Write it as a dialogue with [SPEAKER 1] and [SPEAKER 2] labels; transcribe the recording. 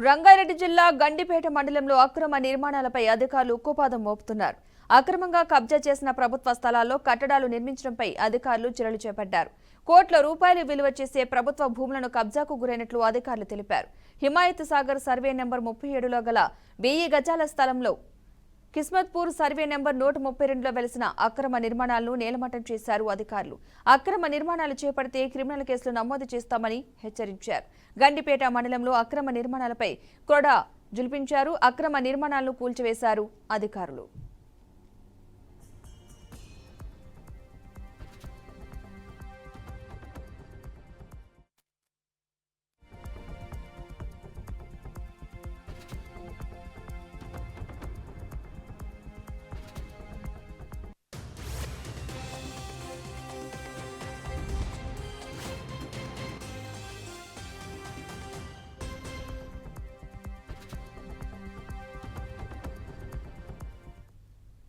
[SPEAKER 1] రంగారెడ్డి జిల్లా గండిపేట మండలంలో అక్రమ నిర్మాణాలపై అధికారులు ఉక్కుపాదం మోపుతున్నారు. అక్రమంగా కబ్జా చేసిన ప్రభుత్వ స్థలాల్లో కట్టడాలు నిర్మించడంపై అధికారులు చర్యలు చేపట్టారు. కోట్ల రూపాయలు విలువ చేసే ప్రభుత్వ భూములను కబ్జాకు గురైనట్లు అధికారులు తెలిపారు. హిమాయత్ సాగర్ సర్వే నెంబర్ 37లో గల 1000 గజాల స్థలంలో కిస్మత్పూర్ సర్వే నెంబర్ 132లో వెలిసిన అక్రమ నిర్మాణాలను నేలమట్టం చేశారు అధికారులు. అక్రమ నిర్మాణాలు చేపడితే క్రిమినల్ కేసులు నమోదు చేస్తామని హెచ్చరించారు. గండిపేట మండలంలో అక్రమ నిర్మాణాలపై కొరడా జులిపించారు. అక్రమ నిర్మాణాలను కూల్చివేశారు అధికారులు.